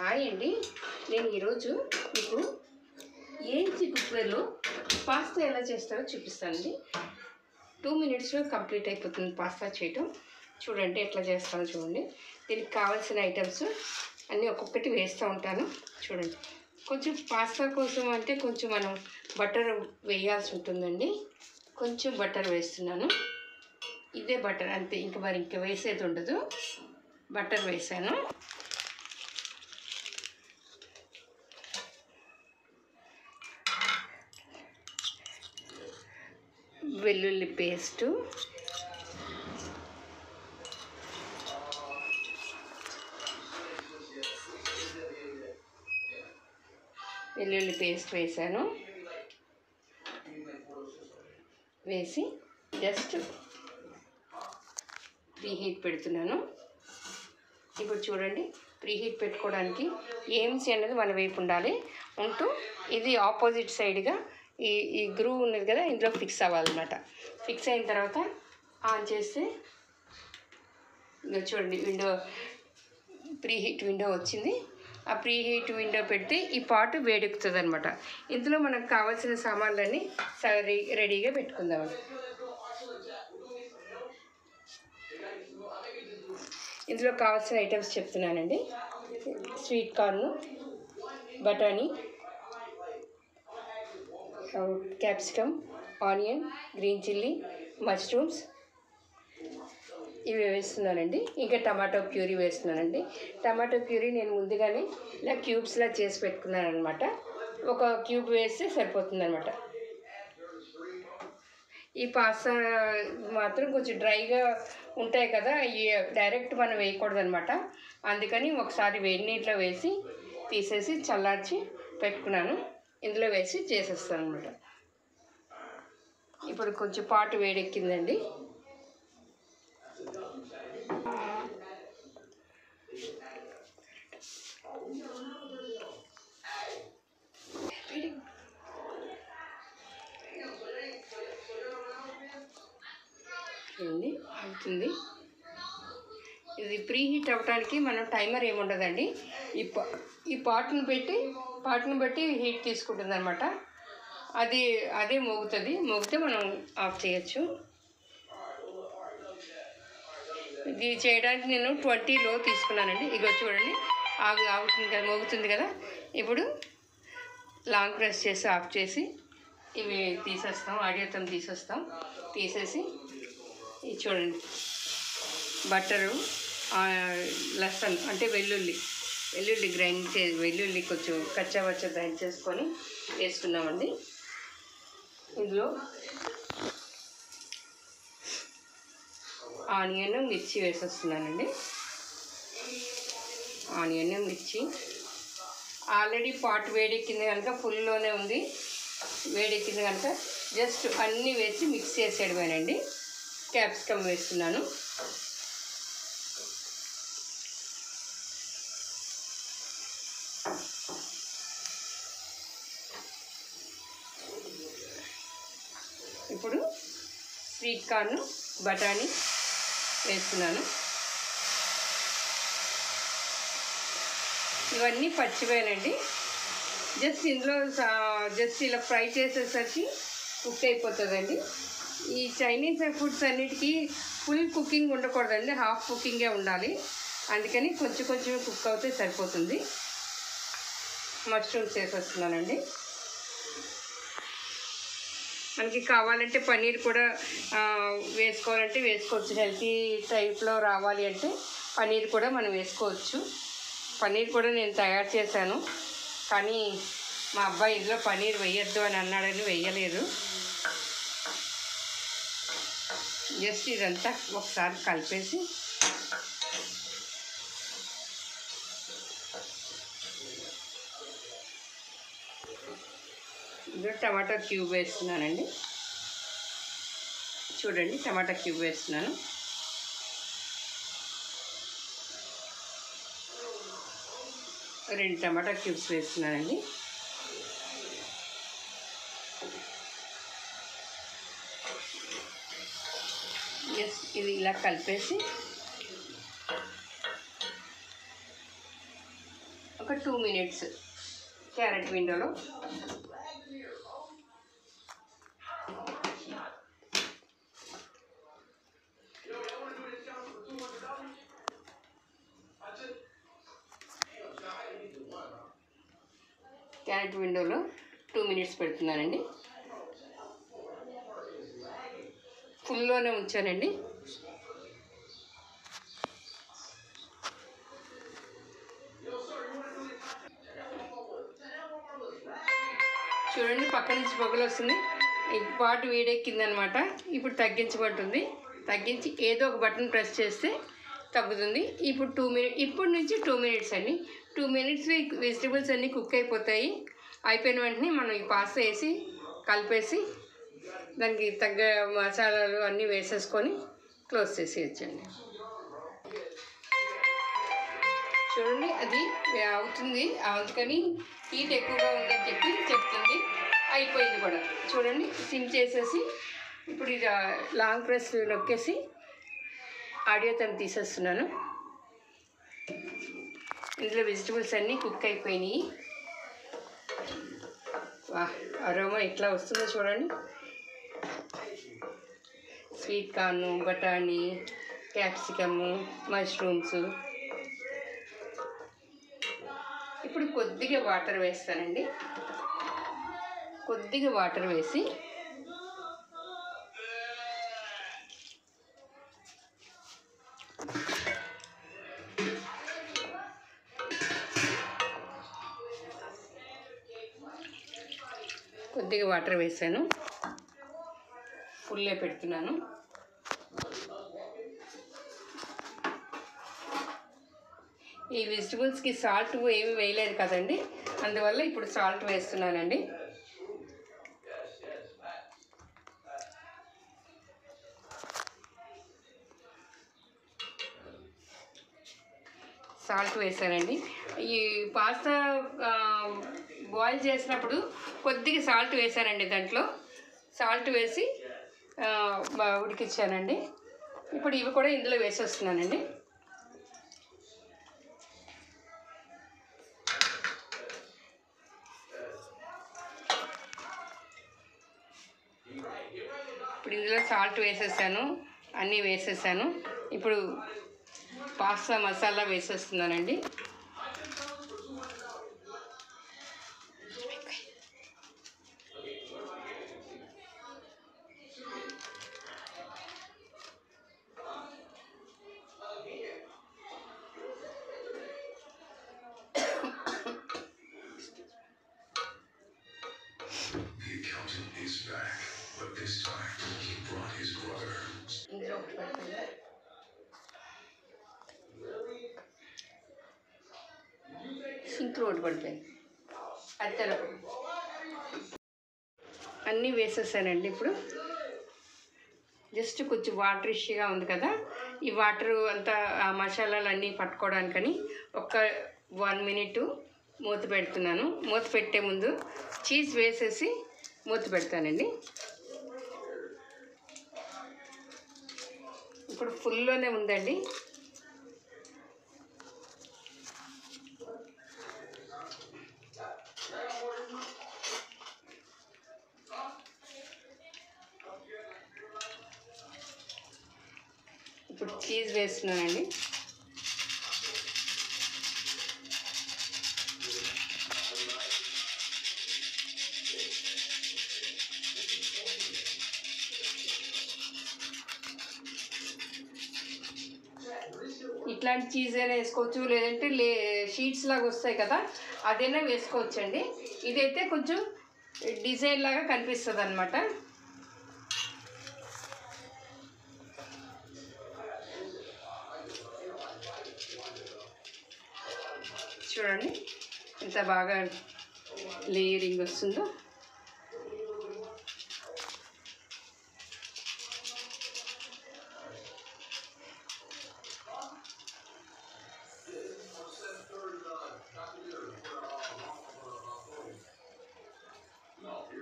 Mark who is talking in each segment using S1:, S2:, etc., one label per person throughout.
S1: Hi అండి. నేను ఈరోజు మీకు ఏంచి కుక్కర్లో పాస్తా ఎలా చేస్తారో చూపిస్తానండి. 2 minutesలో కంప్లీట్ అయిపోతుంది పాస్తా చేయటం. చూడండి ఎట్లా చేస్తానో చూడండి. దీనికి కావాల్సిన ఐటమ్స్ అన్నీ ఒక్కొక్కటి వేస్తూ ఉంటాను. చూడండి, కొంచెం పాస్తా కోసం అంటే కొంచెం మనం బటర్ వేయాల్సి ఉంటుందండి. కొంచెం బటర్ వేస్తున్నాను. ఇదే బటర్ అంతే, ఇంకా వేసేది ఉండదు. బటర్ వేసాను. వెల్లుల్లి పేస్ట్, వేసాను. వేసి జస్ట్ ప్రీహీట్ పెడుతున్నాను. ఇప్పుడు చూడండి, ప్రీహీట్ పెట్టుకోవడానికి ఏమ్స్ అనేది మన వైపు ఉండాలి. ఉంటూ ఇది ఆపోజిట్ సైడ్గా ఈ గ్రూ ఉన్నది కదా, ఇందులో ఫిక్స్ అవ్వాలన్నమాట. ఫిక్స్ అయిన తర్వాత ఆన్ చేస్తే ఇంకా చూడండి, ప్రీహీట్ విండో వచ్చింది. ఆ ప్రీహీట్ విండో పెడితే ఈ పాటు వేడెక్కుతుంది అనమాట. ఇందులో మనకు కావాల్సిన సామాన్లన్నీ రెడీగా పెట్టుకుందాం. ఇందులో కావాల్సిన ఐటమ్స్ చెప్తున్నానండి. స్వీట్ కార్న్, బఠానీ, capsicum, onion, green chilli, mushrooms ఇవి వేస్తున్నానండి. ఇంకా టమాటో ప్యూరీ వేస్తున్నానండి. టమాటో ప్యూరీ నేను ముందుగానే ఇలా క్యూబ్స్లా చేసి పెట్టుకున్నాను అనమాట. ఒక క్యూబ్ వేస్తే సరిపోతుంది అనమాట. ఈ పాస్తా మాత్రం కొంచెం డ్రైగా ఉంటాయి కదా, ఈ డైరెక్ట్ మనం వేయకూడదు అనమాట. అందుకని ఒకసారి వేడి నీటిలో వేసి తీసేసి చల్లార్చి పెట్టుకున్నాను. ఇందులో వేసి చేసేస్తాను అనమాట. ఇప్పుడు కొంచెం పాటు వేడెక్కిందండి. అవుతుంది. ఇది ప్రీ హీట్ అవ్వడానికి మనం టైమర్ ఏముండదండి. ఈ పాట్ను బట్టి హీట్ తీసుకుంటుంది అనమాట. అదే మోగితే మనం ఆఫ్ చేయొచ్చు. ఇది చేయడానికి నేను 20లో తీసుకున్నానండి. ఇగో చూడండి, ఆగుతుంది కదా, మోగుతుంది కదా. ఇప్పుడు లాంగ్ ప్రెస్ చేసి ఆఫ్ చేసి ఇవి తీసేస్తాం, ఆడియోతం తీసేసి ఇది చూడండి, బట్టరు, లసన్ అంటే వెల్లుల్లి వెల్లుల్లి కొంచెం కచ్చాపచ్చ గ్రైండ్ చేసుకొని వేసుకున్నామండి. ఇందులో ఆనియన్, మిర్చి వేసేస్తున్నానండి. ఆనియన్, మిర్చి ఆల్రెడీ పాట్ వేడెక్కింది కనుక, ఫుల్లోనే ఉంది, వేడెక్కింది కనుక జస్ట్ అన్నీ వేసి మిక్స్ చేసేయడమేనండి. క్యాప్సికమ్ వేస్తున్నాను. ఇప్పుడు స్వీట్ కార్న్, బఠానీ వేస్తున్నాను. ఇవన్నీ పచ్చివేనండి. ఇందులో ఇలా ఫ్రై చేసేసరికి కుక్ అయిపోతుందండి. ఈ చైనీస్ ఫుడ్స్ అన్నిటికీ ఫుల్ కుకింగ్ ఉండకూడదండి, హాఫ్ కుకింగే ఉండాలి. అందుకని కొంచెం కుక్ అవుతే సరిపోతుంది. మష్రూమ్స్ వేసేస్తున్నానండి. మనకి కావాలంటే పన్నీర్ కూడా వేసుకోవాలంటే వేసుకోవచ్చు. హెల్తీ టైప్లో రావాలి అంటే పన్నీర్ కూడా మనం వేసుకోవచ్చు. పన్నీర్ కూడా నేను తయారు చేశాను, కానీ మా అబ్బాయి ఇందులో పన్నీర్ వేయొద్దు అని అన్నాడని వేయలేదు. జస్ట్ ఇదంతా ఒకసారి కలిపేసి ఇందులో టమాటా క్యూబ్ వేస్తున్నానండి. చూడండి, టమాటా క్యూబ్ వేస్తున్నాను. రెండు టమాటా క్యూబ్స్ వేస్తున్నానండి. ఇది ఇలా కలిపేసి ఒక 2 మినిట్స్ క్యారెట్ విండోలో. క్యారెట్ విండోలో 2 మినిట్స్ పెడుతున్నానండి. ఫుల్లోనే ఉంచానండి. చూడండి పక్క నుంచి పొగలు వస్తుంది. ఈ పాటు వేడెక్కిందనమాట. ఇప్పుడు తగ్గించబడుతుంది. తగ్గించి ఏదో ఒక బటన్ ప్రెస్ చేస్తే తగ్గుతుంది. ఇప్పుడు ఇప్పుడు నుంచి 2 మినిట్స్ అండి. 2 మినిట్స్ వెజిటబుల్స్ అన్నీ కుక్ అయిపోతాయి. అయిపోయిన వెంటనే మనం ఈ పాస్తా వేసి కలిపేసి దానికి తగ్గ మసాలాలు అన్నీ వేసేసుకొని క్లోజ్ చేసేయచ్చండి. చూడండి అది అవుతుంది. అందుకని హీట్ ఎక్కువగా ఉందని చెప్తుంది. అయిపోయింది కూడా. చూడండి సిమ్ చేసేసి ఇప్పుడు ఇది లాంగ్ ప్రెస్ నొక్కేసి ఆడియో తను తీసేస్తున్నాను. ఇందులో వెజిటబుల్స్ అన్నీ కుక్ అయిపోయినాయి. అరోమా ఎట్లా వస్తుందో చూడండి. స్వీట్ కార్న్, బఠానీ, క్యాప్సికమ్, మష్రూమ్స్. ఇప్పుడు కొద్దిగా వాటర్ వేస్తానండి. కొద్దిగా వాటర్ వేసి కొద్దిగా వాటర్ వేసాను. ఫుల్లే పెడుతున్నాను. ఈ వెజిటబుల్స్కి సాల్ట్ ఏమి వేయలేదు కదండి, అందువల్ల ఇప్పుడు సాల్ట్ వేస్తున్నానండి. సాల్ట్ వేసానండి. ఈ పాస్తా బాయిల్ చేసినప్పుడు కొద్దిగా సాల్ట్ వేసానండి. దాంట్లో సాల్ట్ వేసి ఉడికించానండి. ఇప్పుడు ఇవి కూడా ఇందులో వేసేస్తున్నానండి. ఇప్పుడు ఇందులో సాల్ట్ వేసేసాను, అన్నీ వేసేసాను. ఇప్పుడు పాస్తా మసాలా వేసేస్తున్నానండి. సింక్ రోడ్ పడిపోయింది. అత్తలు అన్నీ వేసేసానండి. ఇప్పుడు జస్ట్ కొంచెం వాటరిష్గా ఉంది కదా, ఈ వాటర్ అంతా ఆ మసాలాలు అన్నీ పట్టుకోవడానికని ఒక 1 మినిట్ మూత పెడుతున్నాను. మూత పెట్టే ముందు చీజ్ వేసేసి మూత పెడతానండి. ఇప్పుడు ఫుల్లోనే ఉందండి. ఇప్పుడు చీజ్ వేస్తున్నానండి. ఇట్లాంటి చీజ్ అయినా వేసుకోవచ్చు, లేదంటే షీట్స్ లాగా వస్తాయి కదా, అదైనా వేసుకోవచ్చండి. ఇదైతే కొంచెం డిజైన్ లాగా కనిపిస్తుంది అన్నమాట. చూడండి ఎంత బాగా లేయరింగ్ వస్తుందో.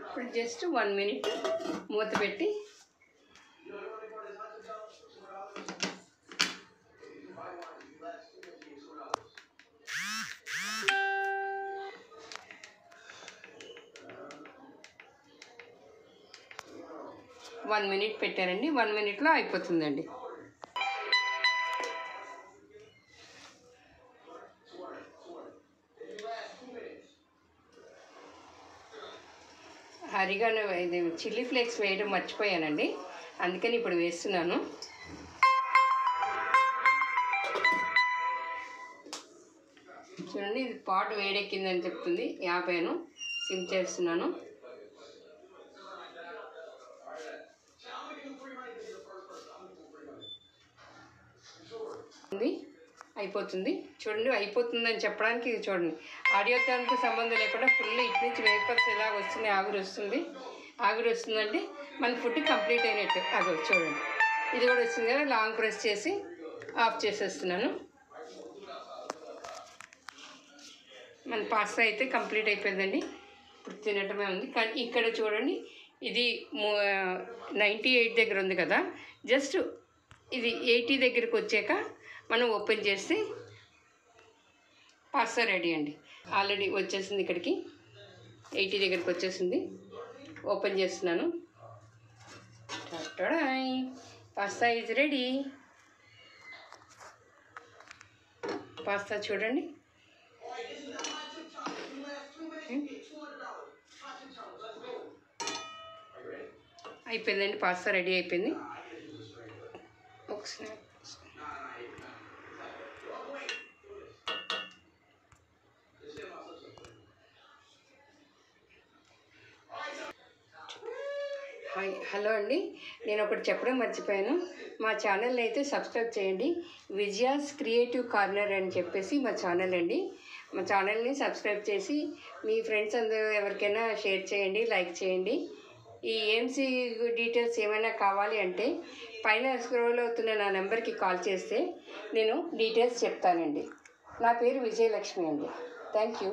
S1: ఇప్పుడు జస్ట్ 1 మినిట్ మూత పెట్టి 1 మినిట్ పెట్టానండి. 1 మినిట్లో అయిపోతుందండి. హరిగాను ఇది చిల్లీ ఫ్లేక్స్ వేయడం మర్చిపోయానండి, అందుకని ఇప్పుడు వేస్తున్నాను. చూడండి, ఇది పాట్ వేడెక్కిందని చెప్తుంది. ఆపాను, సిమ్ చేస్తున్నాను. అయిపోతుంది చూడండి. అయిపోతుందని చెప్పడానికి ఇది చూడండి, ఆడియోతో సంబంధం లేకుండా ఫుల్ ఇటు నుంచి వేపర్స్ ఇలాగ వస్తున్నాయి. ఆవిరి వస్తుందంటే మన ఫుడ్ కంప్లీట్ అయినట్టు. అది చూడండి, ఇది కూడా వస్తుంది కదా. లాంగ్ ప్రెస్ చేసి ఆఫ్ చేసేస్తున్నాను. మన పాస్తా అయితే కంప్లీట్ అయిపోయిందండి. ఇప్పుడు తినటమే ఉంది. కానీ ఇక్కడ చూడండి, ఇది 98 దగ్గర ఉంది కదా, జస్ట్ ఇది 80 దగ్గరికి వచ్చాక మనం ఓపెన్ చేస్తే పాస్తా రెడీ అండి. ఆల్రెడీ వచ్చేసింది, ఇక్కడికి 80 దగ్గరికి వచ్చేసింది. ఓపెన్ చేస్తున్నాను. Pasta is ready. పాస్తా చూడండి, అయిపోయిందండి. పాస్తా రెడీ అయిపోయింది. ఒకసారి హలో అండి, నేను ఒకటి చెప్పడం మర్చిపోయాను. మా ఛానల్ని అయితే సబ్స్క్రైబ్ చేయండి. విజయాస్ క్రియేటివ్ కార్నర్ అని చెప్పేసి మా ఛానల్ అండి. మా ఛానల్ని సబ్స్క్రైబ్ చేసి మీ ఫ్రెండ్స్ అందరూ ఎవరికైనా షేర్ చేయండి, లైక్ చేయండి. ఈ ఏఎంసీ డీటెయిల్స్ ఏమైనా కావాలి అంటే పైన స్క్రోల్ అవుతున్న నా నెంబర్కి కాల్ చేస్తే నేను డీటెయిల్స్ చెప్తానండి. నా పేరు విజయలక్ష్మి అండి. Thank you.